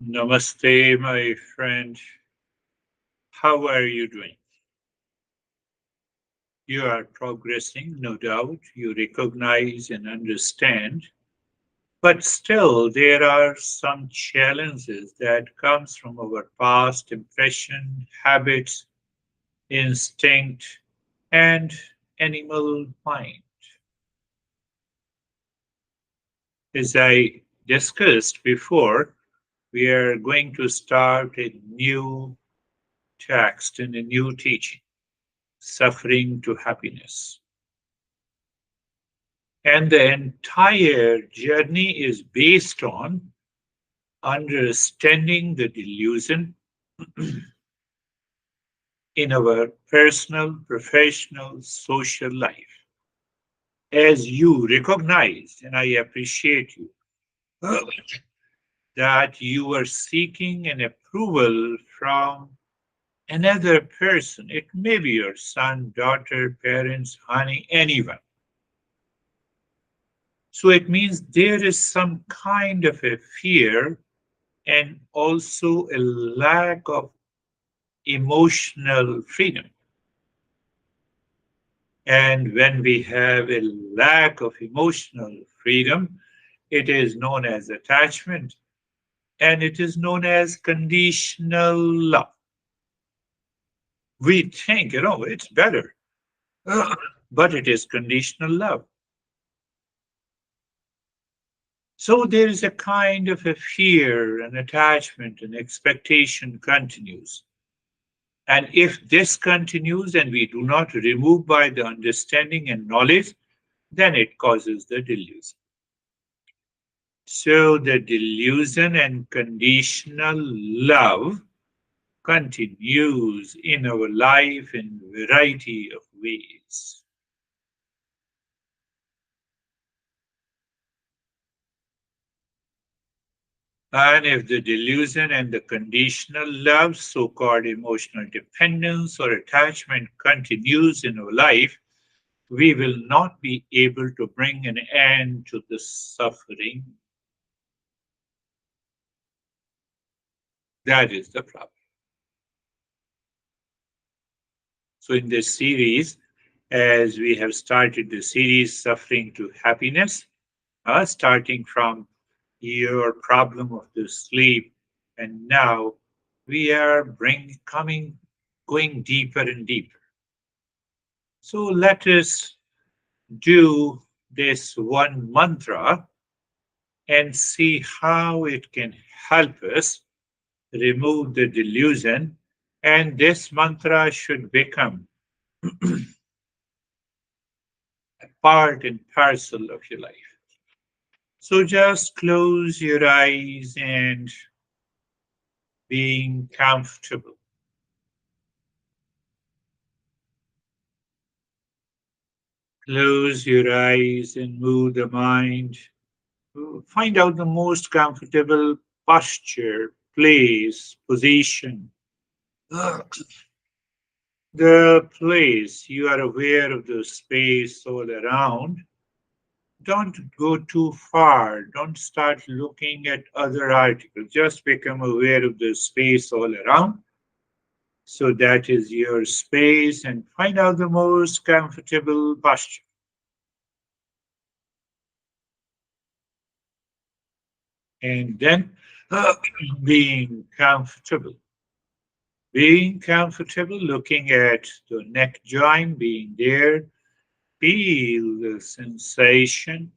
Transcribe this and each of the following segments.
Namaste, my friend. How are you doing? You are progressing, no doubt. You recognize and understand. But still, there are some challenges that comes from our past impression, habits, instinct, and animal mind. As I discussed before, we are going to start a new text and a new teaching, suffering to happiness. And the entire journey is based on understanding the delusion in our personal, professional, social life. As you recognize, and I appreciate you, that you are seeking an approval from another person. It may be your son, daughter, parents, honey, anyone. So it means there is some kind of a fear and also a lack of emotional freedom. And when we have a lack of emotional freedom, it is known as attachment and it is known as conditional love. We think, it's better, but it is conditional love. So there is a kind of a fear and attachment and expectation continues. And if this continues and we do not remove by the understanding and knowledge, then it causes the delusion. So the delusion and conditional love continues in our life in variety of ways. And if the delusion and the conditional love, so called emotional dependence or attachment, continues in our life, we will not be able to bring an end to the suffering. That is the problem. So, in this series, as we have started the series Suffering to Happiness, starting from your problem of the sleep, and now we are going deeper and deeper. So, let us do this one mantra and see how it can help us remove the delusion. And this mantra should become a part and parcel of your life. So just close your eyes and being comfortable. Close your eyes and move the mind. Find out the most comfortable posture, place, position. The place you are aware of the space all around. Don't go too far. Don't start looking at other articles. Just become aware of the space all around. So that is your space and find out the most comfortable posture. And then being comfortable. Being comfortable, looking at the neck joint, being there. Feel the sensation,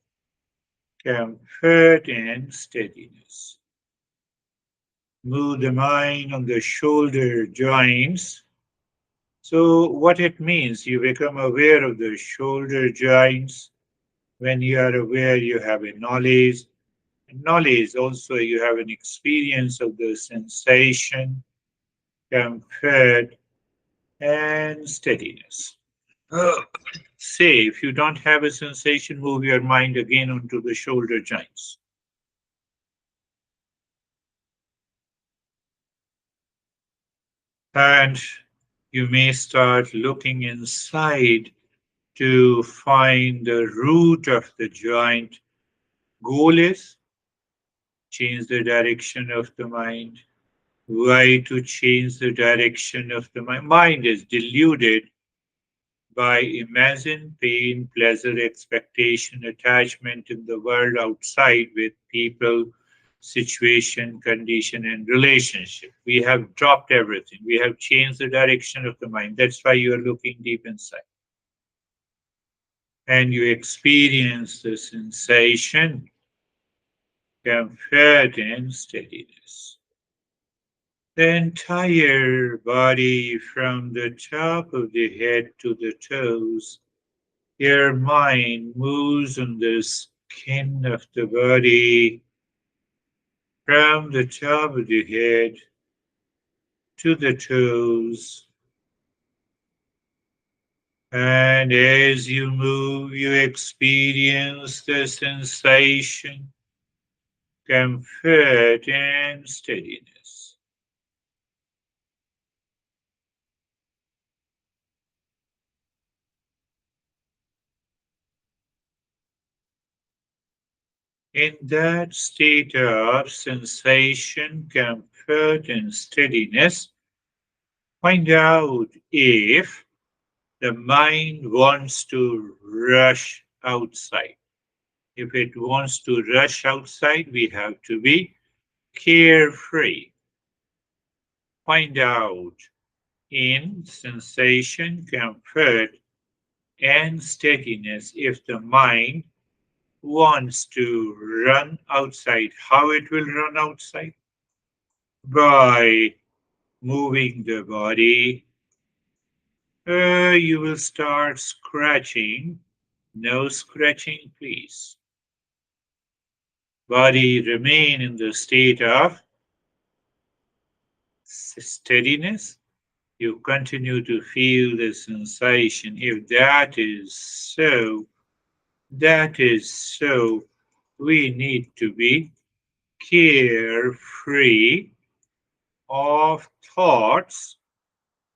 comfort, and steadiness. Move the mind on the shoulder joints. So, what it means, you become aware of the shoulder joints. When you are aware, you have a knowledge. Knowledge also, you have an experience of the sensation, comfort, and steadiness. Uh, Say, if you don't have a sensation, move your mind again onto the shoulder joints. And you may start looking inside to find the root of the joint. Goal is change the direction of the mind. Why to change the direction of the mind? Mind is deluded by imagined pain, pleasure, expectation, attachment in the world outside with people, situation, condition, and relationship. We have dropped everything. We have changed the direction of the mind. That's why you are looking deep inside. And you experience the sensation, comfort, and steadiness. The entire body from the top of the head to the toes. Your mind moves on the skin of the body from the top of the head to the toes. And as you move, you experience the sensation, comfort, and steadiness. In that state of sensation, comfort, and steadiness, find out if the mind wants to rush outside. If it wants to rush outside, we have to be carefree. Find out in sensation, comfort, and steadiness if the mind wants to run outside. How it will run outside? By moving the body. You will start scratching. No scratching, please. Body remain in the state of steadiness. You continue to feel the sensation. If that is so, we need to be carefree of thoughts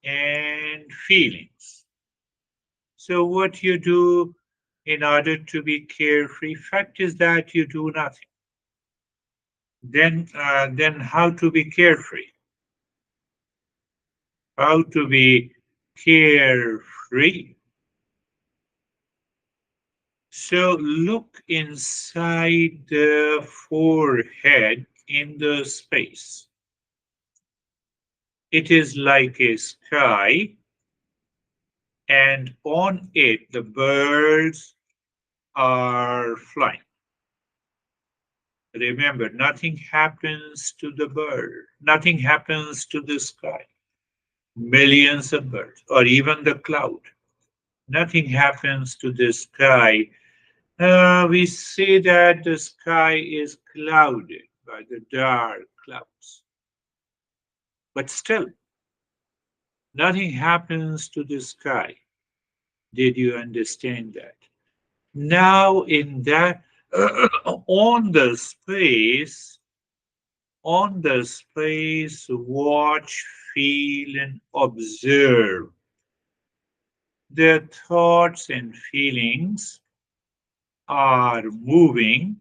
and feelings. So what you do in order to be carefree, fact is that you do nothing. Then how to be carefree? How to be carefree? So look inside the forehead in the space. It is like a sky, and on it the birds are flying. Remember, nothing happens to the bird, nothing happens to the sky. Millions of birds, or even the cloud. Nothing happens to the sky. We see that the sky is clouded by the dark clouds. But still, nothing happens to the sky. Did you understand that? Now, in that, on the space, watch, feel, and observe their thoughts and feelings are moving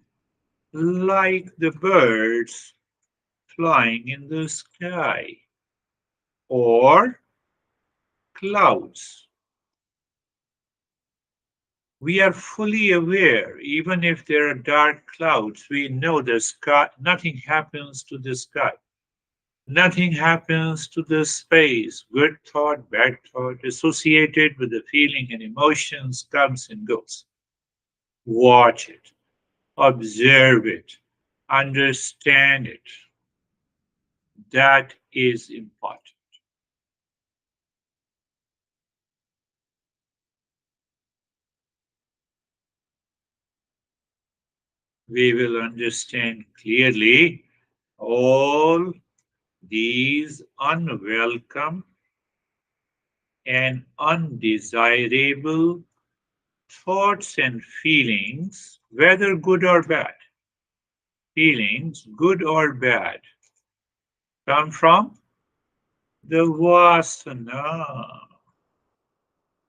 like the birds flying in the sky or clouds. We are fully aware, even if there are dark clouds, we know the sky, nothing happens to the sky. Nothing happens to the space. Good thought, bad thought, associated with the feeling and emotions comes and goes. Watch it, observe it, understand it. That is important. We will understand clearly all these unwelcome and undesirable thoughts and feelings, whether good or bad, feelings, good or bad, come from the vasana.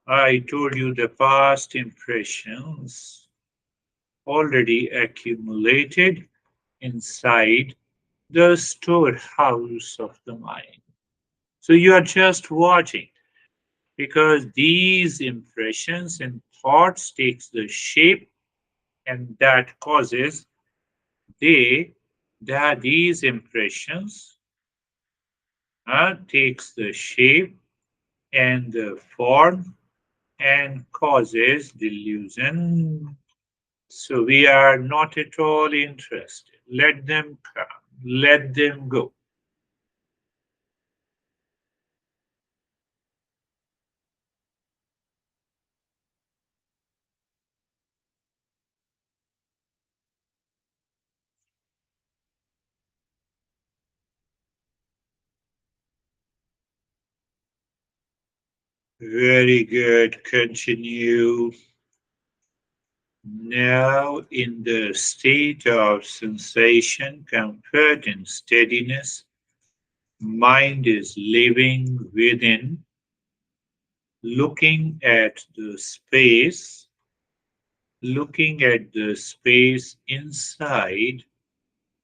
I told you the past impressions already accumulated inside the storehouse of the mind. So you are just watching because these impressions and thoughts takes the shape and that causes they that these impressions takes the shape and the form and causes delusion. So we are not at all interested. Let them come, let them go. Very good. Continue. Now, in the state of sensation, comfort, and steadiness, mind is living within, looking at the space, looking at the space inside.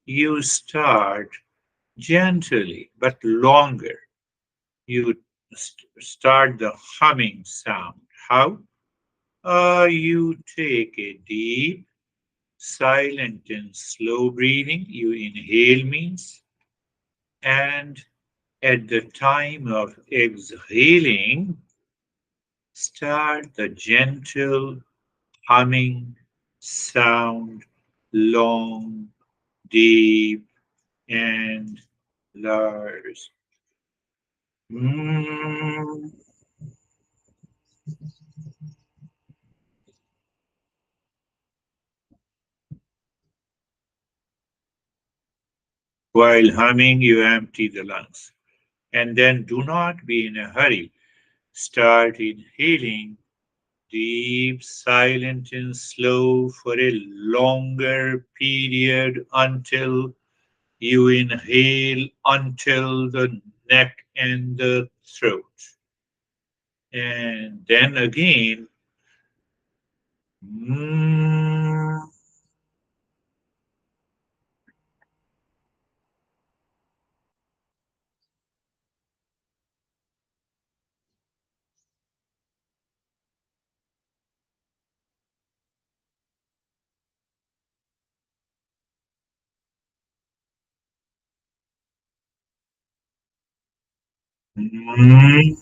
You start gently but longer. You start the humming sound. How? You take a deep, silent, and slow breathing. You inhale means, and at the time of exhaling, start the gentle humming sound, long, deep, and large. Mm. While humming, you empty the lungs. And then do not be in a hurry. Start inhaling deep, silent, and slow for a longer period until you inhale until the neck and the throat. And then again, mm, mm,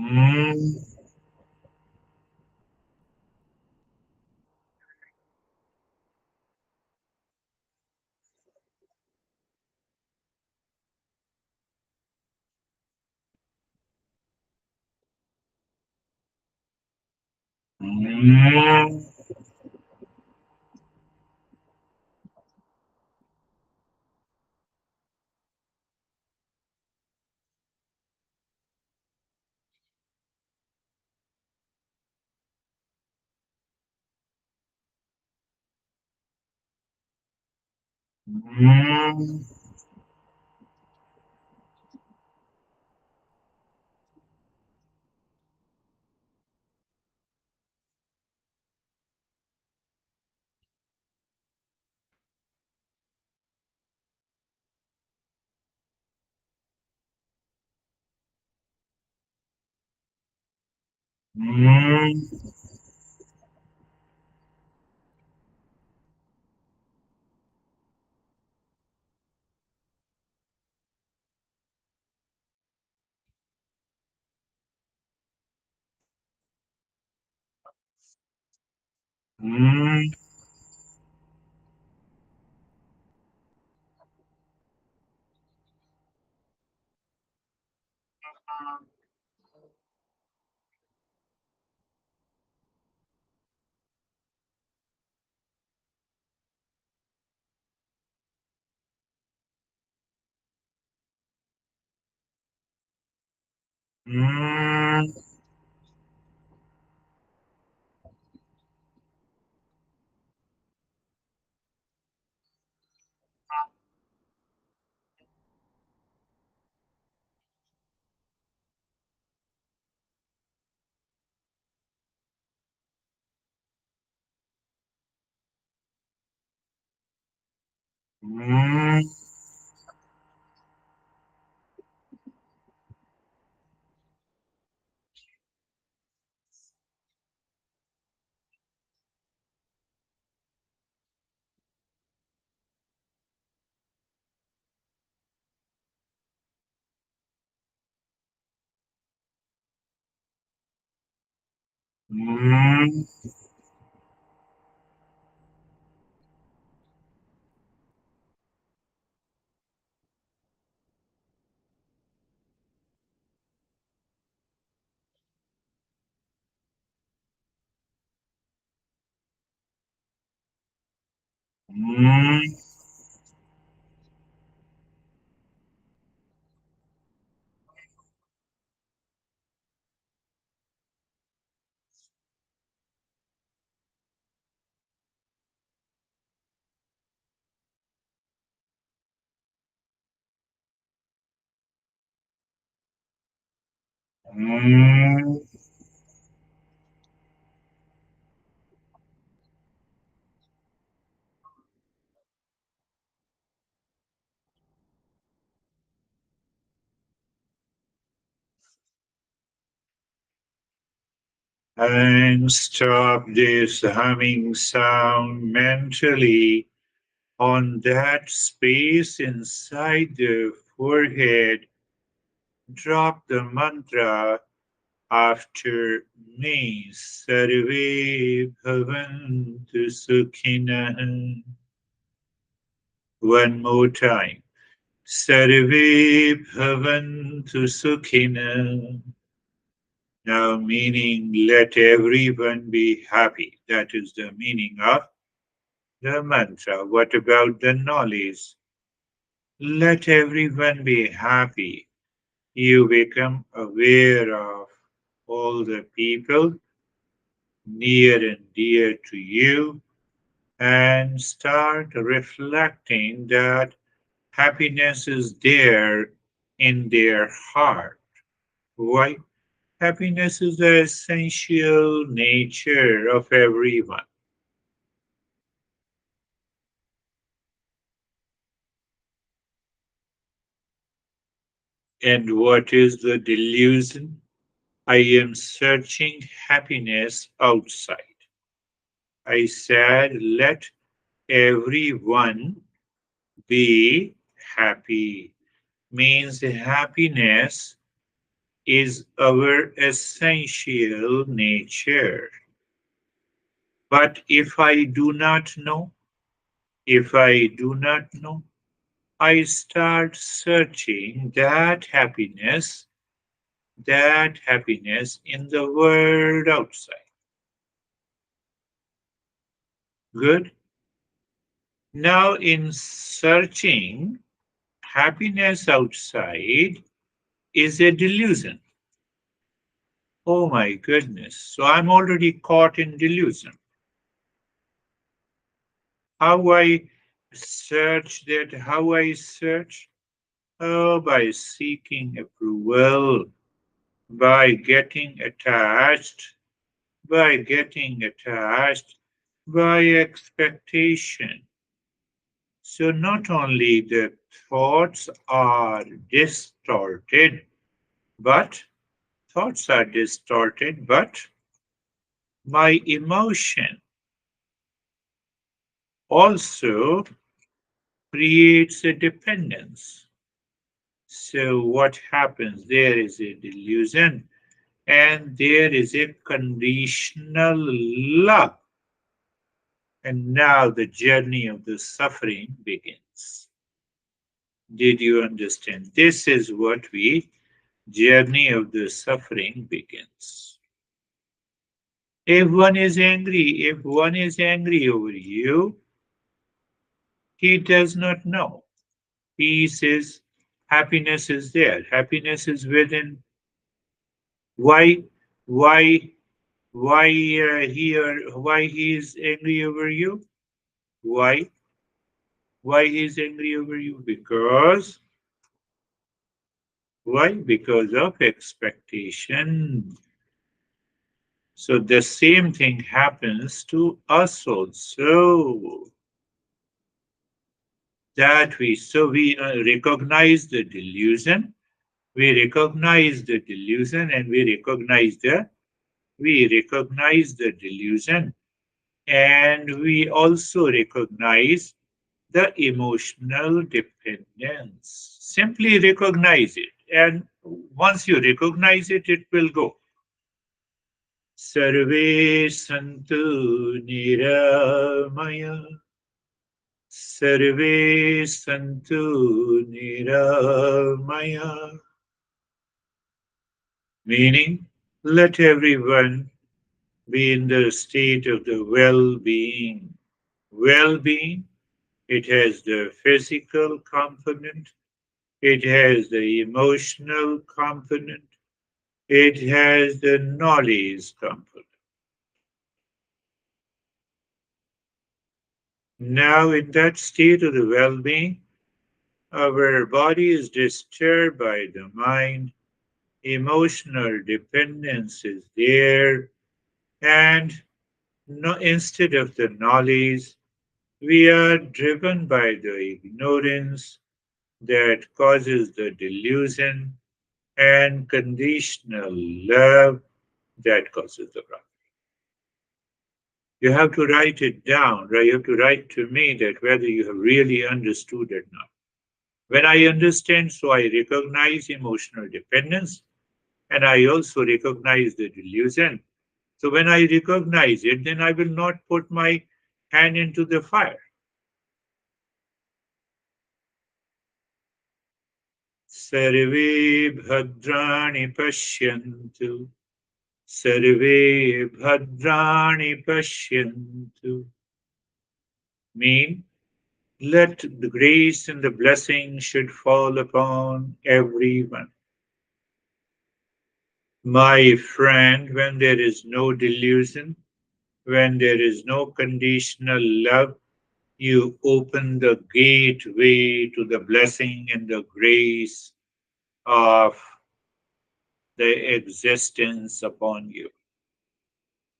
mm, mm, mm, mm, mm, mm. Mm, mm, mm. Mm. And stop this humming sound mentally on that space inside the forehead. Drop the mantra after me. Sarve bhavantu sukhina. One more time. Sarve bhavantu sukhina. Now, meaning let everyone be happy. That is the meaning of the mantra. What about the knowledge? Let everyone be happy. You become aware of all the people near and dear to you and start reflecting that happiness is there in their heart. Why? Happiness is the essential nature of everyone. And what is the delusion? I am searching happiness outside. I said, let everyone be happy. Means happiness is our essential nature. But if I do not know, I start searching that happiness in the world outside. Good. Now, in searching happiness outside is a delusion. Oh my goodness. So I'm already caught in delusion. How I search that, how I search? Oh, by seeking approval, by getting attached, by getting attached, by expectation. So not only the thoughts are distorted, but but my emotion also creates a dependence. So what happens? There is a delusion and there is a conditional love. And now the journey of the suffering begins. Did you understand? This is what we journey of the suffering begins. If one is angry over you, he does not know. Peace is, happiness is there. Happiness is within. Why, why, why he is angry over you? Why? Why he is angry over you? Why? Because of expectation. So the same thing happens to us also. That we recognize the delusion, and we recognize the delusion, and we also recognize the emotional dependence. Simply recognize it, and once you recognize it, it will go. Sarve santu niramaya, sarve santu niramaya, meaning let everyone be in the state of the well-being. Well-being, it has the physical component, it has the emotional component, it has the knowledge component. Now, in that state of the well being, our body is disturbed by the mind, emotional dependence is there, and no, instead of the knowledge, we are driven by the ignorance that causes the delusion and conditional love that causes the problem. You have to write it down, right? You have to write to me that whether you have really understood it or not. When I understand, so I recognize emotional dependence and I also recognize the delusion. So when I recognize it, then I will not put my hand into the fire. Sarve bhadrani pashyantu. Sarve bhadrani pashyantu. Mean, let the grace and the blessing should fall upon everyone. My friend, when there is no delusion, when there is no conditional love, you open the gateway to the blessing and the grace of the existence upon you.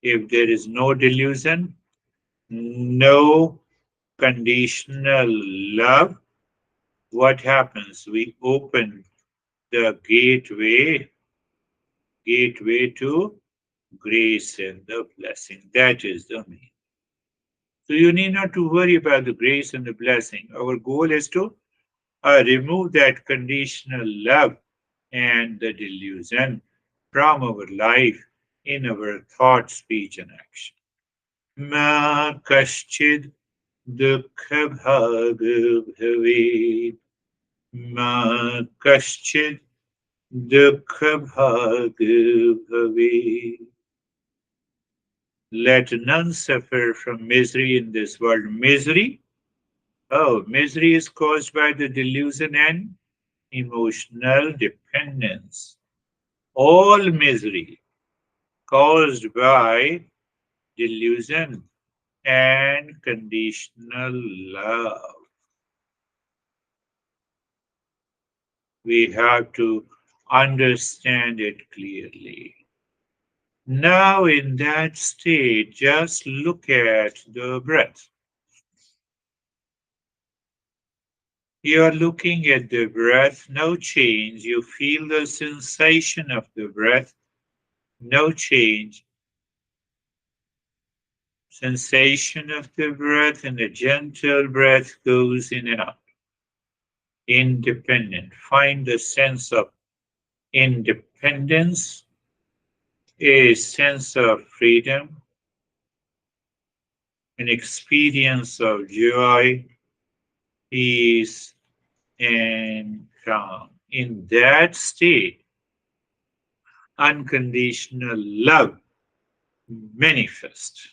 If there is no delusion, no conditional love, what happens? We open the gateway to grace and the blessing. That is the meaning. So you need not to worry about the grace and the blessing. Our goal is to remove that conditional love and the delusion from our life in our thought, speech, and action. Ma kaschid dukha bhag bhavet. Ma kaschid dukha bhag bhavet. Let none suffer from misery in this world. Misery? Oh, misery is caused by the delusion and emotional dependence. All misery caused by delusion and conditional love. We have to understand it clearly. Now, in that state, just look at the breath. You are looking at the breath, no change. You feel the sensation of the breath, no change. Sensation of the breath, and a gentle breath goes in and out. Independent. Find the sense of independence, a sense of freedom, an experience of joy, peace, and calm. In that state, unconditional love manifests.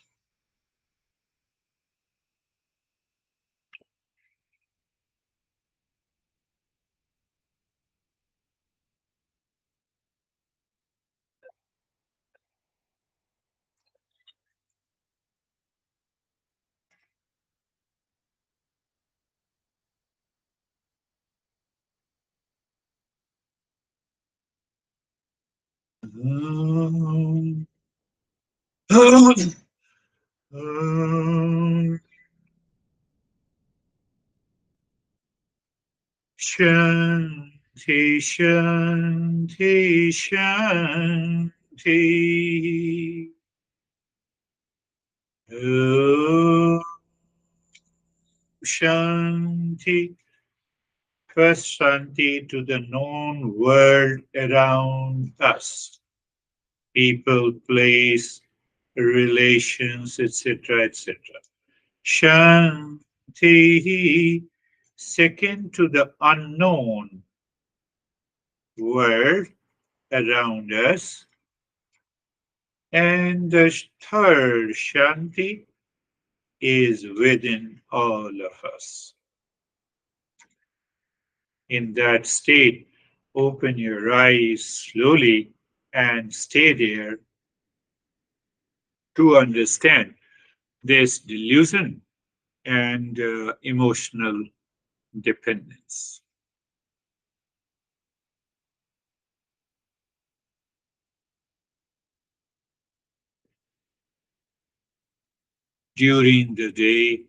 Shanti, Shanti, Shanti. Oh, Shanti. First, Shanti to the known world around us. People, place, relations, etc., etc. Shanti. Second, to the unknown world around us. And the third, Shanti, is within all of us. In that state, open your eyes slowly and stay there to understand this delusion and emotional dependence. During the day,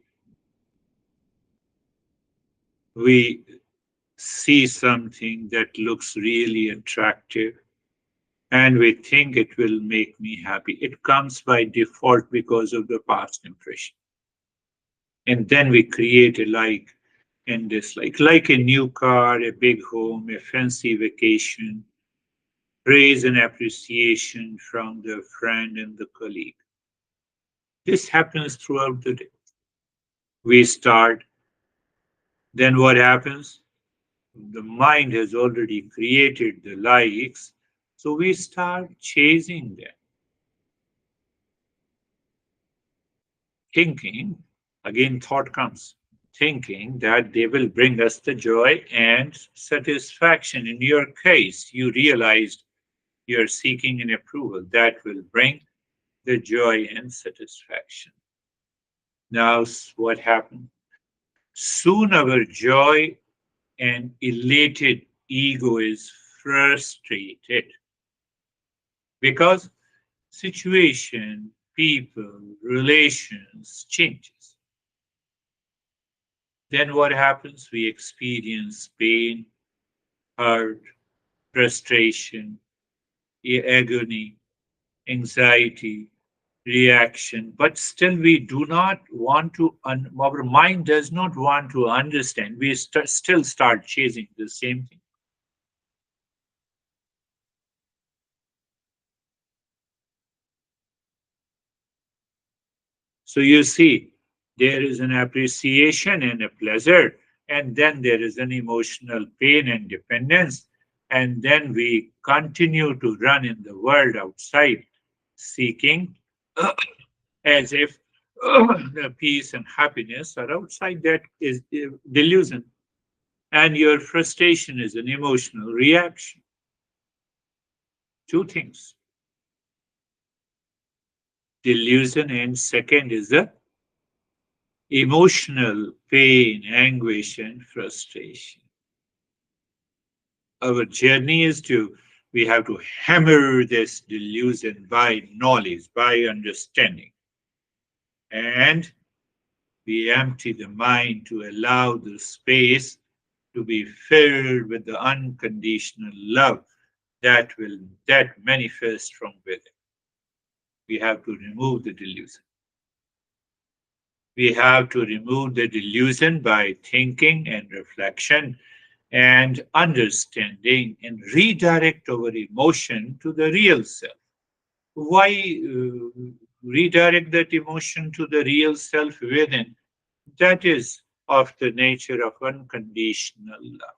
we see something that looks really attractive and we think it will make me happy. It comes by default because of the past impression. And then we create a like and dislike, like a new car, a big home, a fancy vacation, praise and appreciation from the friend and the colleague. This happens throughout the day. We start, then what happens? The mind has already created the likes, so we start chasing them, thinking, again, thought comes, thinking that they will bring us the joy and satisfaction. In your case, you realized you're seeking an approval that will bring the joy and satisfaction. Now, what happened? Soon our joy and elated ego is frustrated because situation, people, relations changes. Then what happens? We experience pain, hurt, frustration, agony, anxiety, reaction, but still we do not want to, our mind does not want to understand. We still start chasing the same thing. So you see, there is an appreciation and a pleasure, and then there is an emotional pain and dependence, and then we continue to run in the world outside, seeking as if the peace and happiness are outside. That is delusion. And your frustration is an emotional reaction. Two things, delusion, and second is the emotional pain, anguish, and frustration. Our journey is to, we have to hammer this delusion by knowledge, by understanding. And we empty the mind to allow the space to be filled with the unconditional love that manifests from within. We have to remove the delusion. We have to remove the delusion by thinking and reflection and understanding and redirect our emotion to the real self. Why redirect that emotion to the real self within? That is of the nature of unconditional love.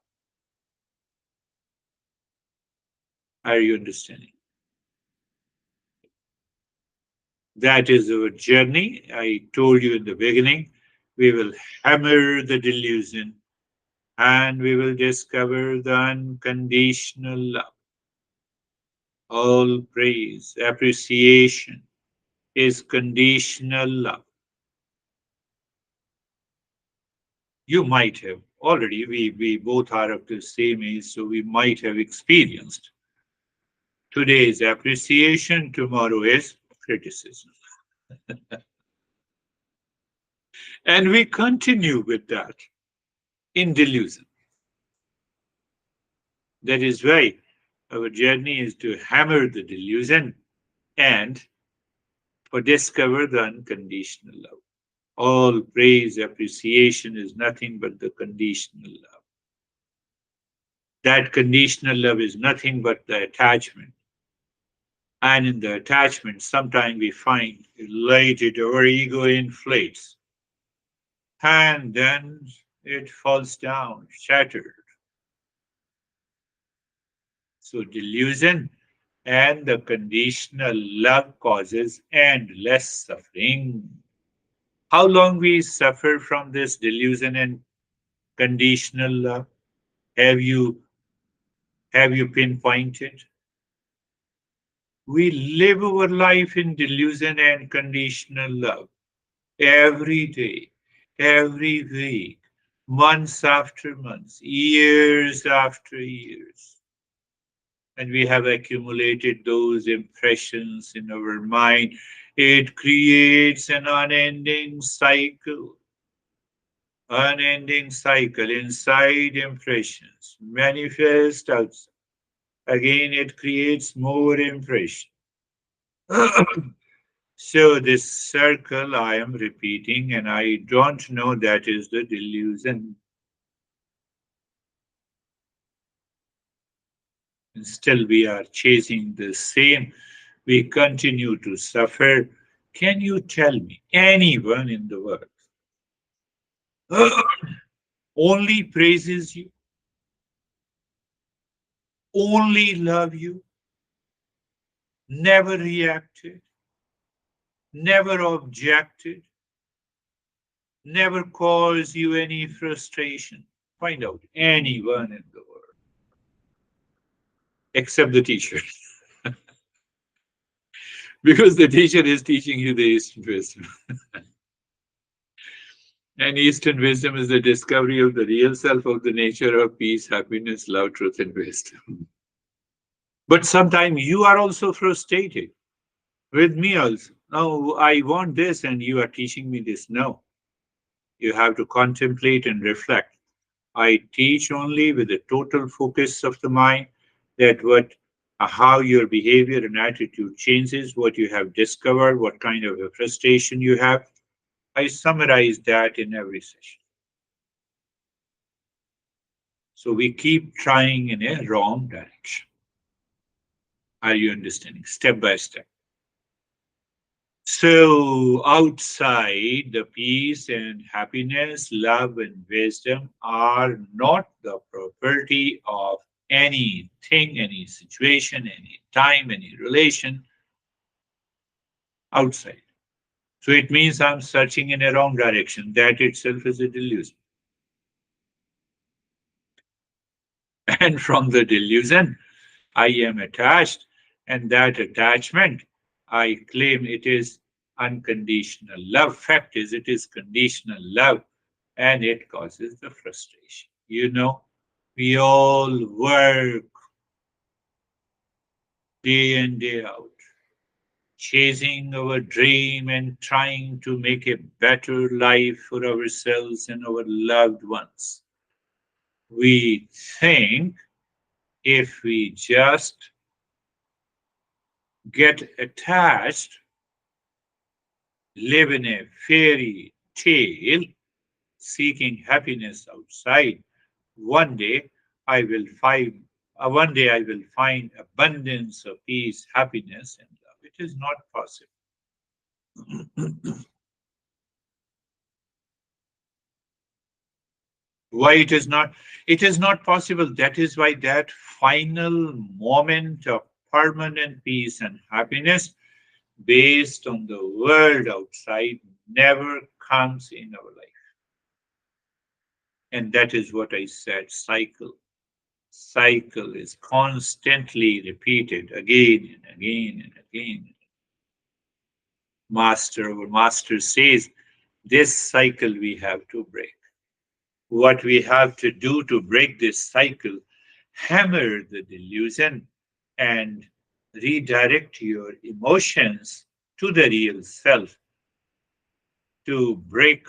Are you understanding? That is our journey. I told you in the beginning, we will hammer the delusion and we will discover the unconditional love. All praise, appreciation is conditional love. You might have already, we both are of the same age, so we might have experienced. Today is appreciation, tomorrow is criticism. And we continue with that in delusion. That is why our journey is to hammer the delusion and for discover the unconditional love. All praise, appreciation is nothing but the conditional love. That conditional love is nothing but the attachment. And in the attachment, sometimes we find elated our ego inflates, and then it falls down, shattered. So delusion and the conditional love causes endless suffering. How long we suffer from this delusion and conditional love? Have you have you pinpointed? We live our life in delusion and conditional love every day, every week, months after months, years after years. And we have accumulated those impressions in our mind. It creates an unending cycle inside impressions, manifest outside. Again, it creates more impression. So this circle I am repeating, and I don't know that is the delusion. And still we are chasing the same. We continue to suffer. Can you tell me anyone in the world only praises you, only love you, never reacted, never objected, never cause you any frustration? Find out anyone in the world except the teacher. Because the teacher is teaching you the Eastern wisdom. And Eastern wisdom is the discovery of the real self of the nature of peace, happiness, love, truth, and wisdom. But sometimes you are also frustrated with me also. No, I want this, and you are teaching me this. No, you have to contemplate and reflect. I teach only with the total focus of the mind that how your behavior and attitude changes, what you have discovered, what kind of a frustration you have. I summarize that in every session. So we keep trying in a wrong direction. Are you understanding? Step by step. So outside the peace and happiness, love and wisdom are not the property of anything, any situation, any time, any relation outside. So it means I'm searching in a wrong direction. That itself is a delusion. And from the delusion, I am attached, and that attachment, I claim it is unconditional love. Fact is, it is conditional love, and it causes the frustration. We all work day in, day out, chasing our dream and trying to make a better life for ourselves and our loved ones. We think if we just get attached, live in a fairy tale, seeking happiness outside, one day I will find one day I will find abundance of peace, happiness, and love. It is not possible. Why it is not? It is not possible. That is why that final moment of permanent peace and happiness based on the world outside never comes in our life. And that is what I said, cycle. Cycle is constantly repeated again and again and again. Our master says, this cycle we have to break. What we have to do to break this cycle, hammer the delusion and redirect your emotions to the real self to break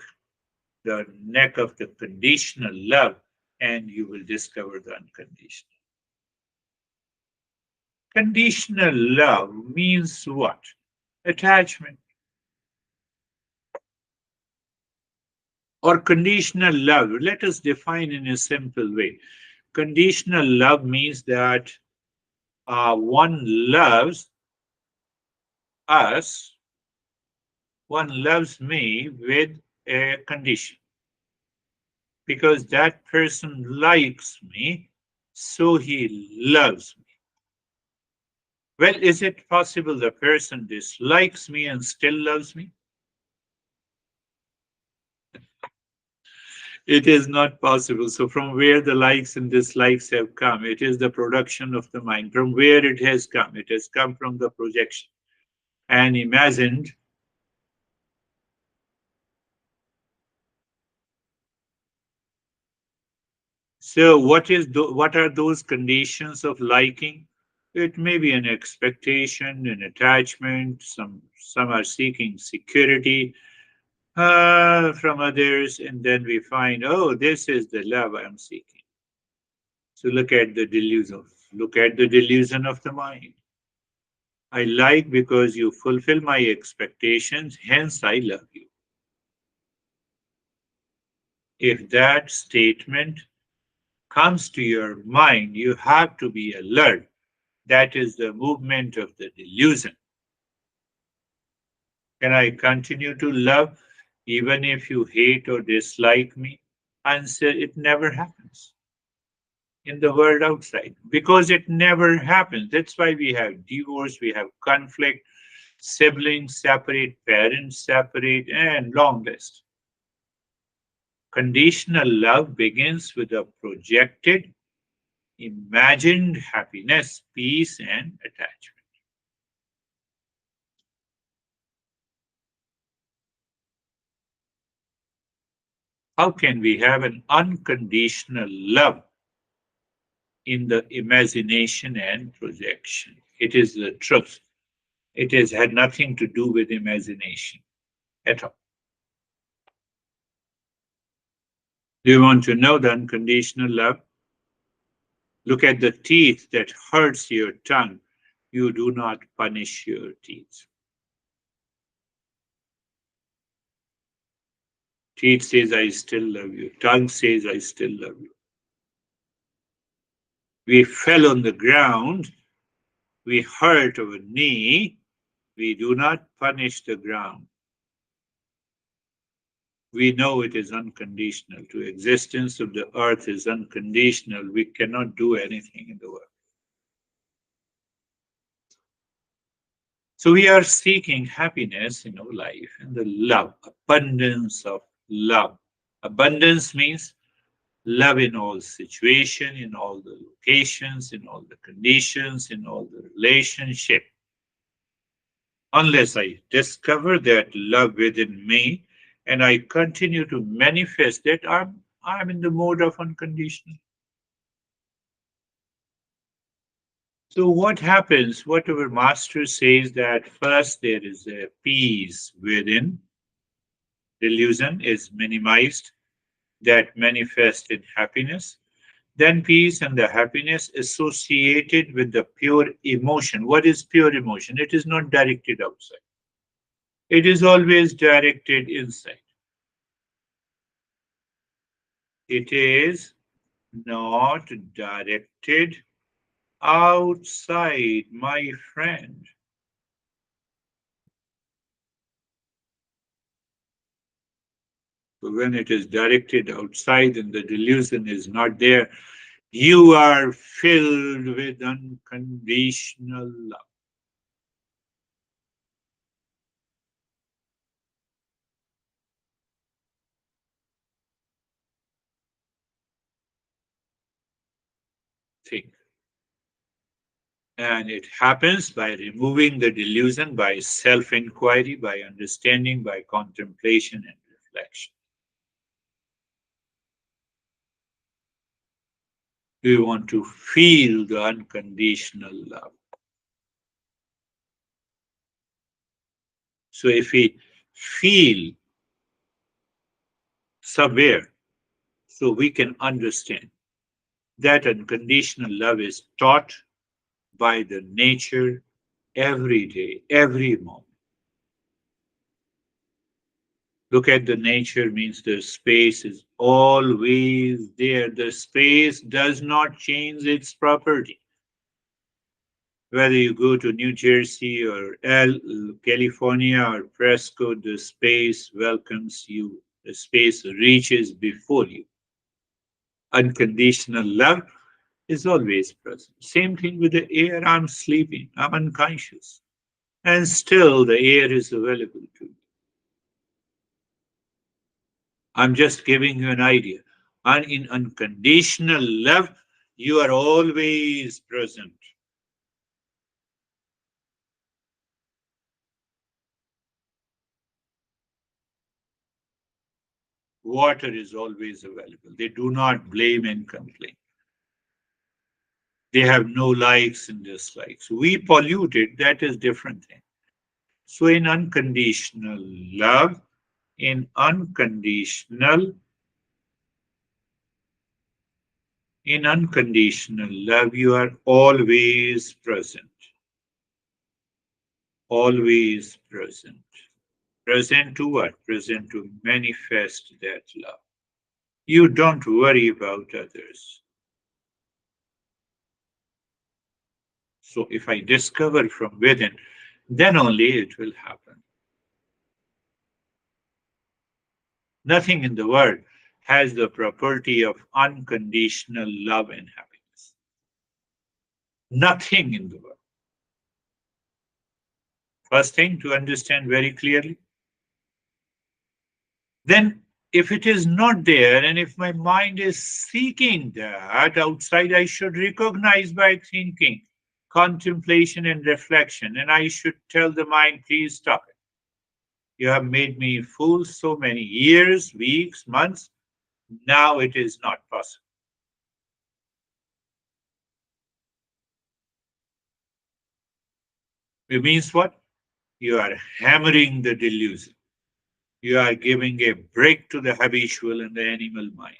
the neck of the conditional love, and you will discover the unconditional. Conditional love means what? Attachment. Or conditional love. Let us define in a simple way. Conditional love means that one loves us, one loves me with a condition because that person likes me, so he loves me. Well, is it possible the person dislikes me and still loves me? It is not possible. So, from where the likes and dislikes have come, it is the production of the mind. From where it has come from the projection and imagined. So, what are those conditions of liking? It may be an expectation, an attachment. Some are seeking security from others, and then we find, oh, this is the love I'm seeking. So look at the delusion. Look at the delusion of the mind. I like because you fulfill my expectations, hence I love you. If that statement comes to your mind, you have to be alert. That is the movement of the delusion. Can I continue to love even if you hate or dislike me? Answer, it never happens in the world outside because it never happens. That's why we have divorce, we have conflict, siblings separate, parents separate, and long list. Conditional love begins with a projected, imagined happiness, peace, and attachment. How can we have an unconditional love in the imagination and projection? It is the truth. It has had nothing to do with imagination at all. Do you want to know the unconditional love? Look at the teeth that hurts your tongue. You do not punish your teeth. Teeth says, I still love you. Tongue says, I still love you. We fell on the ground. We hurt our knee. We do not punish the ground. We know it is unconditional. To existence of the earth is unconditional. We cannot do anything in the world. So we are seeking happiness in our life and the love, abundance of love. Abundance means love in all situations, in all the locations, in all the conditions, in all the relationship. Unless I discover that love within me and I continue to manifest it, I'm in the mode of unconditional. So what happens? What our master says that first there is a peace within, delusion is minimized, that manifests in happiness. Then peace and the happiness associated with the pure emotion. What is pure emotion? It is not directed outside. It is always directed inside. It is not directed outside, my friend. So when it is directed outside and the delusion is not there, you are filled with unconditional love. Think. And it happens by removing the delusion, by self inquiry, by understanding, by contemplation and reflection. We want to feel the unconditional love. So if we feel somewhere, so we can understand that unconditional love is taught, by the nature every day, every moment. Look at the nature means the space is always there. The space does not change its property. Whether you go to New Jersey or California or Fresco, the space welcomes you. The space reaches before you. Unconditional love is always present. Same thing with the air. I'm sleeping, I'm unconscious, and still the air is available to me. I'm just giving you an idea. And in unconditional love, you are always present. Water is always available. They do not blame and complain. They have no likes and dislikes. We pollute it, that is different thing. So in unconditional love, you are always present. Always present. Present to what? Present to manifest that love. You don't worry about others. So if I discover from within, then only it will happen. Nothing in the world has the property of unconditional love and happiness. Nothing in the world. First thing to understand very clearly. Then, if it is not there, and if my mind is seeking that outside, I should recognize by thinking, contemplation, and reflection, and I should tell the mind, please stop it. You have made me fool so many years, weeks, months. Now it is not possible. It means what? You are hammering the delusion. You are giving a break to the habitual and the animal mind.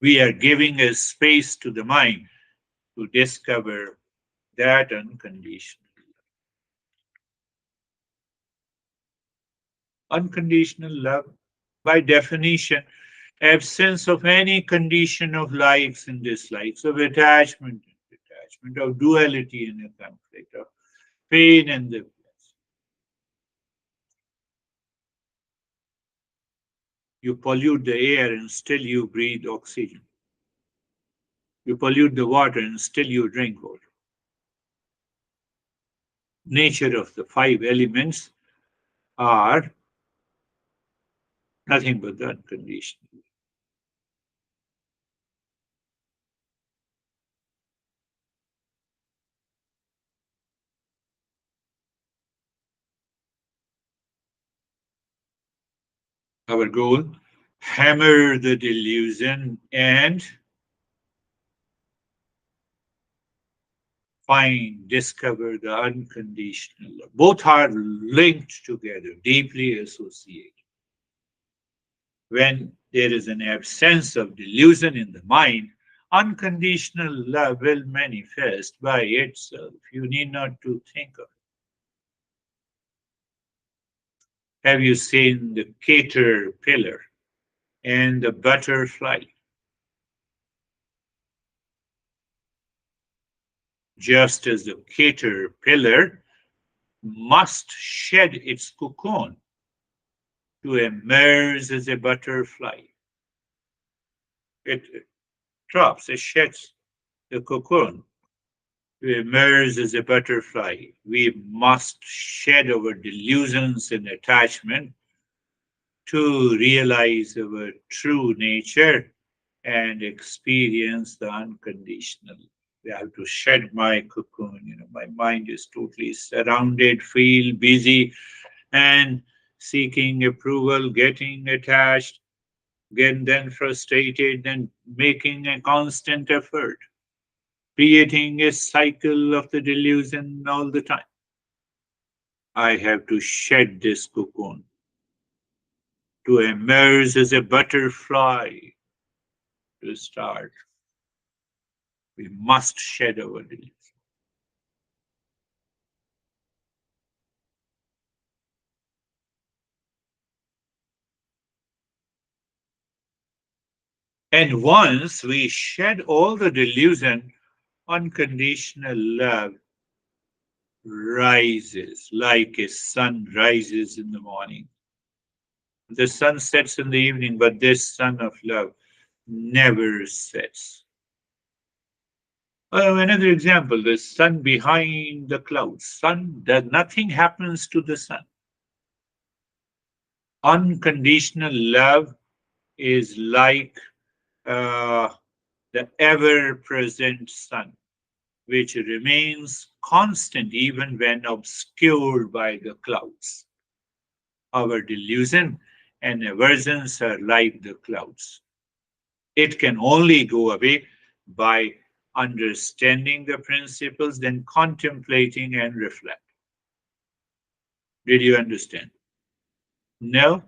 We are giving a space to the mind to discover that unconditional. Unconditional love, by definition, absence of any condition of likes and dislikes, of attachment and detachment, of duality and a conflict, of pain and the bliss. You pollute the air and still you breathe oxygen. You pollute the water and still you drink water. Nature of the five elements are nothing but the unconditional. Our goal, hammer the delusion and find, discover the unconditional love. Both are linked together, deeply associated. When there is an absence of delusion in the mind, unconditional love will manifest by itself. You need not to think of it. Have you seen the caterpillar and the butterfly? Just as the caterpillar must shed its cocoon to emerge as a butterfly. It drops, it sheds the cocoon to emerge as a butterfly. We must shed our delusions and attachment to realize our true nature and experience the unconditional. I have to shed my cocoon. My mind is totally surrounded, feel busy, and seeking approval, getting attached, get then frustrated, then making a constant effort, creating a cycle of the delusion all the time. I have to shed this cocoon to emerge as a butterfly to start. We must shed our delusion. And once we shed all the delusion, unconditional love rises like a sun rises in the morning. The sun sets in the evening, but this sun of love never sets. Another example, the sun behind the clouds. Sun, that nothing happens to the sun. Unconditional love is like uh, the ever present sun, which remains constant even when obscured by the clouds. Our delusion and aversions are like the clouds. It can only go away by understanding the principles, then contemplating and reflect. Did you understand? No,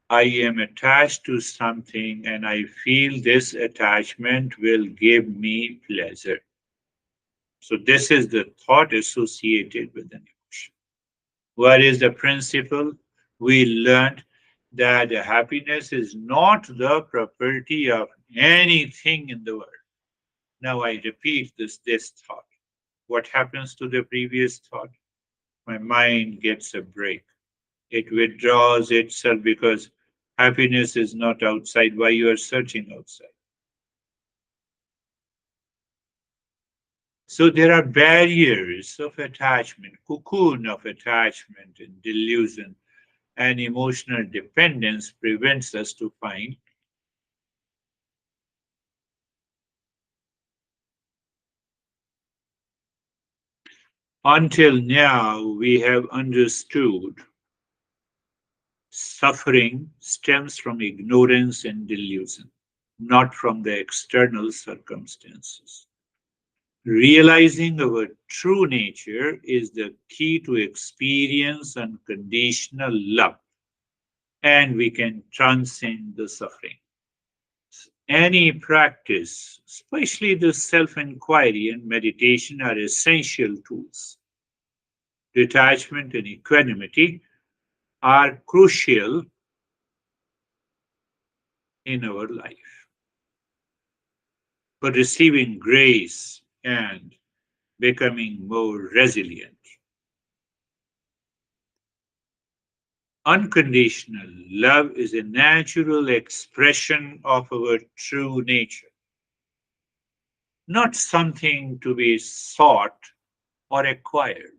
I am attached to something and I feel this attachment will give me pleasure. So, this is the thought associated with an emotion. What is the principle? We learned that happiness is not the property of anything in the world. Now I repeat this thought. What happens to the previous thought? My mind gets a break. It withdraws itself because happiness is not outside. Why you are searching outside? So there are barriers of attachment, cocoon of attachment and delusion, and emotional dependence prevents us to find. Until now, we have understood suffering stems from ignorance and delusion, not from the external circumstances. Realizing our true nature is the key to experience unconditional love, and we can transcend the suffering. Any practice, especially the self inquiry and meditation, are essential tools. Detachment and equanimity are crucial in our life for receiving grace and becoming more resilient. Unconditional love is a natural expression of our true nature, not something to be sought or acquired.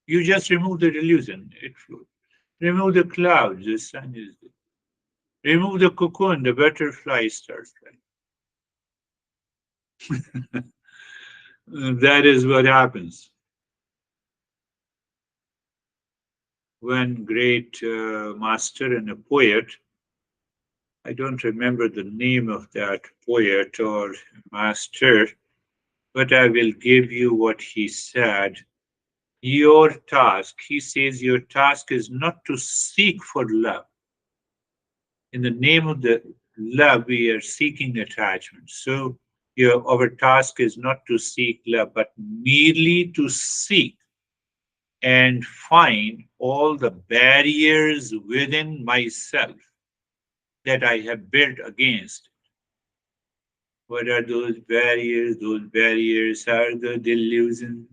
You just remove the delusion, it flows. Remove the clouds, the sun is there. Remove the cocoon, the butterfly starts flying. That is what happens. One great master and a poet, I don't remember the name of that poet or master, but I will give you what he said. Your task, he says, your task is not to seek for love. In the name of the love, we are seeking attachment. So our task is not to seek love, but merely to seek and find all the barriers within myself that I have built against. What are those barriers? Those barriers are the delusion.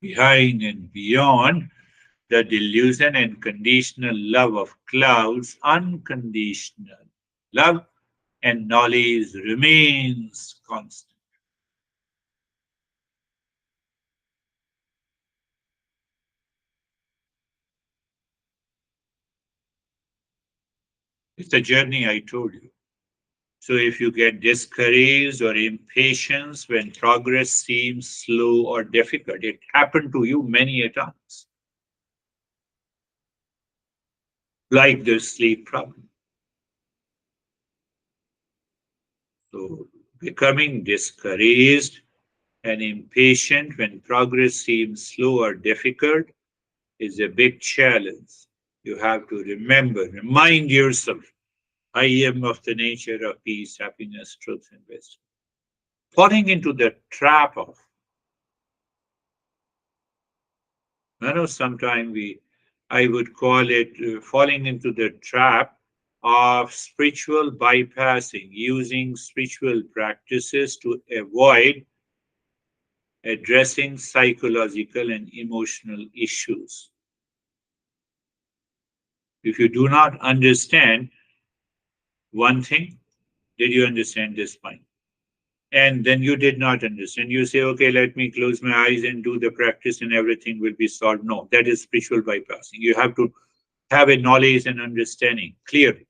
Behind and beyond the delusion and conditional love of clouds, unconditional love and knowledge remains constant. It's the journey I told you. So if you get discouraged or impatient when progress seems slow or difficult, it happened to you many a times, like the sleep problem. So becoming discouraged and impatient when progress seems slow or difficult is a big challenge. You have to remind yourself, I am of the nature of peace, happiness, truth, and wisdom. Falling into the trap of, I know sometimes we I would call it falling into the trap of spiritual bypassing, using spiritual practices to avoid addressing psychological and emotional issues. If you do not understand one thing, did you understand this point? And then you did not understand. You say, okay, let me close my eyes and do the practice and everything will be solved. No, that is spiritual bypassing. You have to have a knowledge and understanding clearly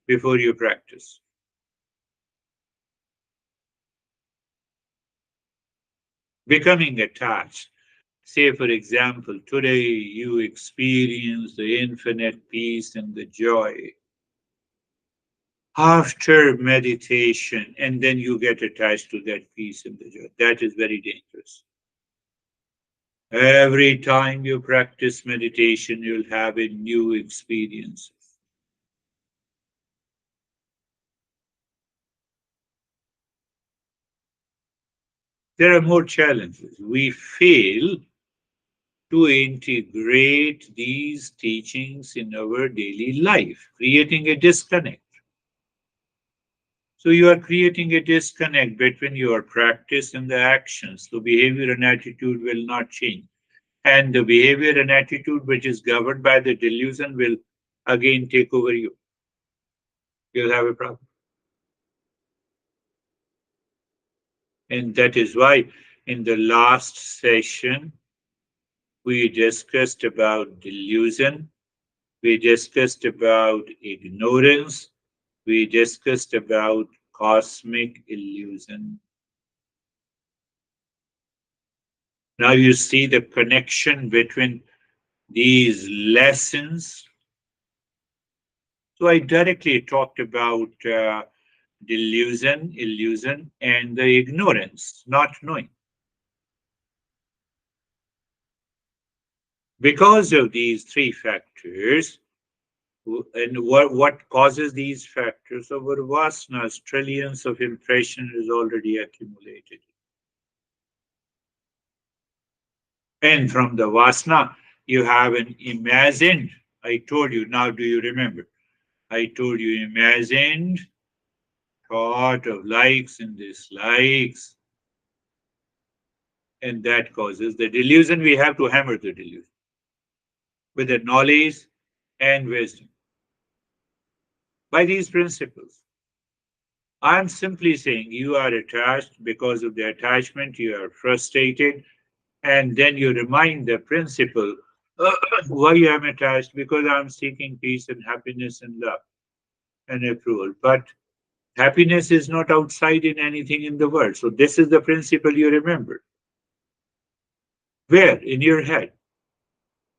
before you practice. Becoming attached. Say, for example, today you experience the infinite peace and the joy after meditation, and then you get attached to that peace and the joy. That is very dangerous. Every time you practice meditation, you'll have a new experience. There are more challenges. We fail to integrate these teachings in our daily life, creating a disconnect. So you are creating a disconnect between your practice and the actions. So behavior and attitude will not change. And the behavior and attitude which is governed by the delusion will again take over you. You'll have a problem. And that is why in the last session, we discussed about delusion, we discussed about ignorance, we discussed about cosmic illusion. Now you see the connection between these lessons. So I directly talked about delusion, illusion, and the ignorance, not knowing. Because of these three factors, and what causes these factors? Our vasanas, trillions of impression is already accumulated. And from the vasana, you have an imagined, I told you, now do you remember? I told you imagined thought of likes and dislikes, and that causes the delusion. We have to hammer the delusion with the knowledge and wisdom. By these principles, I'm simply saying you are attached because of the attachment, you are frustrated, and then you remind the principle why I'm attached because I'm seeking peace and happiness and love and approval. But happiness is not outside in anything in the world. So, this is the principle you remember. Where? In your head.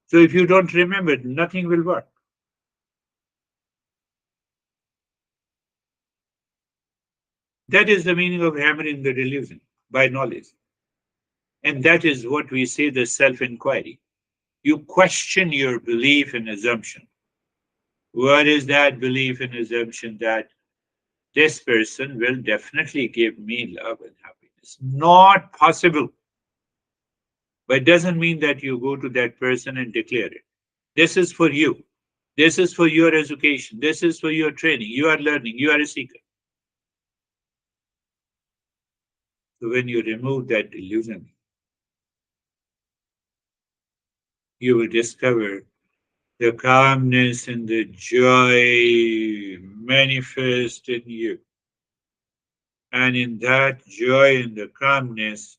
So, if you don't remember, nothing will work. That is the meaning of hammering the delusion by knowledge. And that is what we say the self inquiry. You question your belief and assumption. What is that belief and assumption that this person will definitely give me love and happiness? Not possible. But it doesn't mean that you go to that person and declare it. This is for you. This is for your education. This is for your training. You are learning. You are a seeker. So when you remove that delusion, you will discover the calmness and the joy manifest in you. And in that joy and the calmness,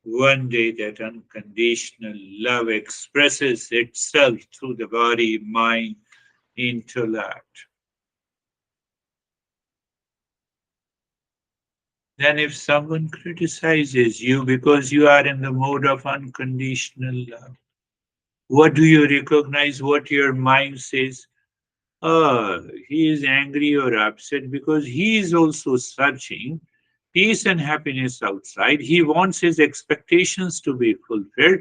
one day that unconditional love expresses itself through the body, mind, intellect. Then, if someone criticizes you because you are in the mode of unconditional love, what do you recognize? What your mind says? Oh, he is angry or upset because he is also searching peace and happiness outside. He wants his expectations to be fulfilled.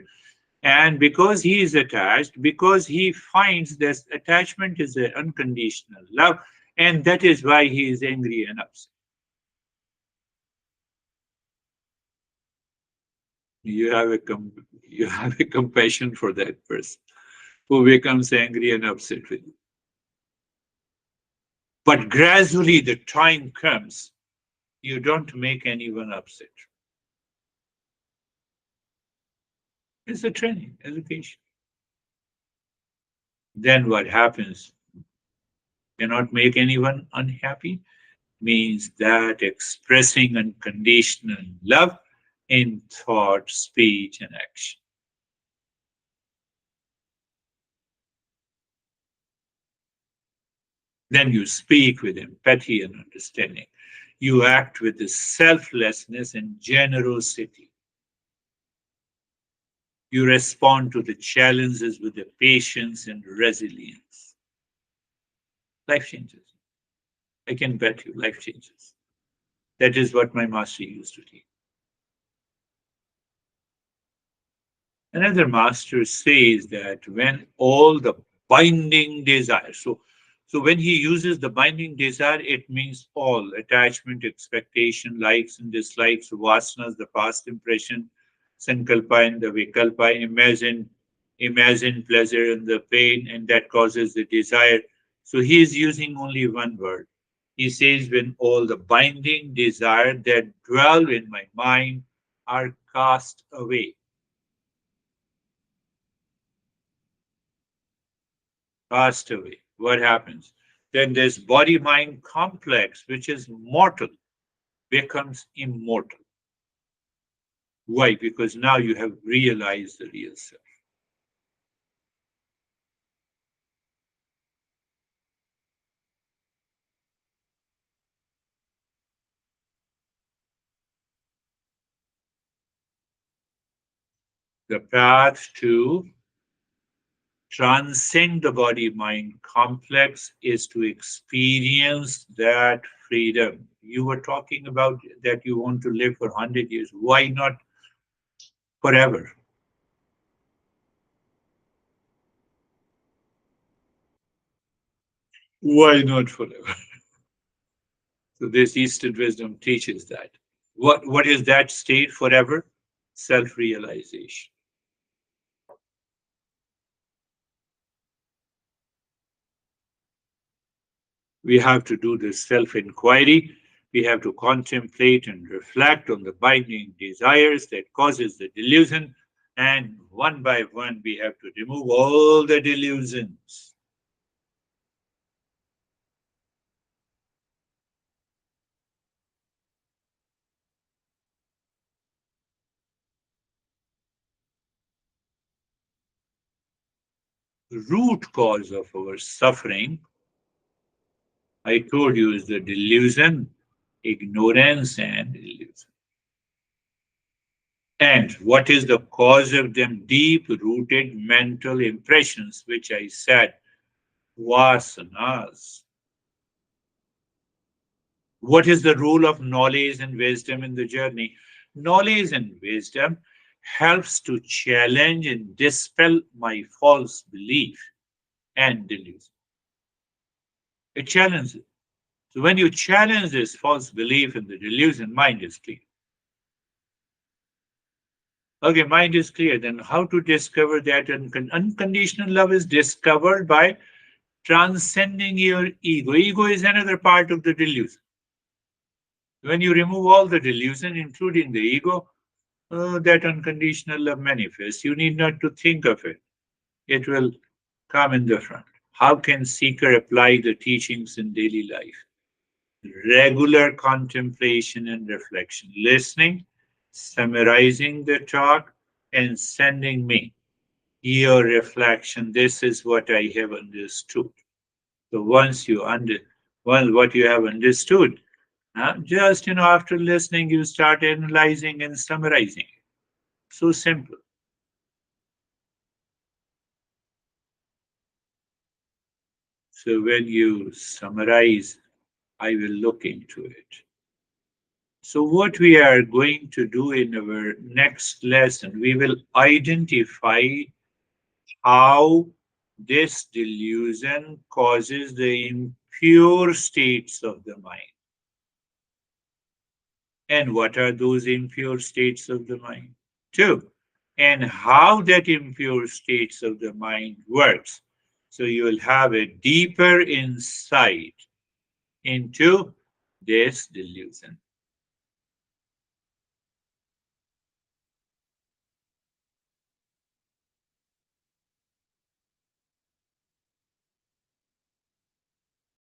And because he is attached, because he finds this attachment is an unconditional love, and that is why he is angry and upset. You have a you have a compassion for that person. who becomes angry and upset with you. But gradually the time comes, you don't make anyone upset. It's a training, education. Then what happens? Cannot make anyone unhappy means that expressing unconditional love in thought, speech, and action. Then you speak with empathy and understanding. You act with the selflessness and generosity. You respond to the challenges with the patience and resilience. Life changes. I can bet you, life changes. That is what my master used to teach. Another master says that when all the binding desires, so when he uses the binding desire, it means all attachment, expectation, likes and dislikes, vasanas, the past impression, sankalpa and the vikalpa, imagine pleasure and the pain, and that causes the desire. So he is using only one word. He says, when all the binding desire that dwell in my mind are cast away. Passed away. What happens? Then this body mind complex, which is mortal, becomes immortal. Why? Because now you have realized the real self. The path to transcend the body mind complex is to experience that freedom. You were talking about that you want to live for 100 years. Why not forever? Why not forever? So this Eastern wisdom teaches that. What is that state forever? Self-realization. We have to do this self-inquiry. We have to contemplate and reflect on the binding desires that causes the delusion. And one by one, we have to remove all the delusions. The root cause of our suffering, I told you, is the delusion, ignorance, and illusion. And what is the cause of them? Deep rooted mental impressions, which I said, vasanas. What is the role of knowledge and wisdom in the journey? Knowledge and wisdom helps to challenge and dispel my false belief and delusion. It challenges. So when you challenge this false belief and the delusion, mind is clear. Okay, mind is clear. Then how to discover that unconditional love is discovered by transcending your ego. Ego is another part of the delusion. When you remove all the delusion, including the ego, that unconditional love manifests. You need not to think of it. It will come in the front. How can seeker apply the teachings in daily life? Regular contemplation and reflection, listening, summarizing the talk, and sending me your reflection. This is what I have understood. So once you what you have understood, just after listening, you start analyzing and summarizing. So simple. So when you summarize, I will look into it. So what we are going to do in our next lesson, we will identify how this delusion causes the impure states of the mind. And what are those impure states of the mind? Two, and how that impure states of the mind works. So you will have a deeper insight into this delusion.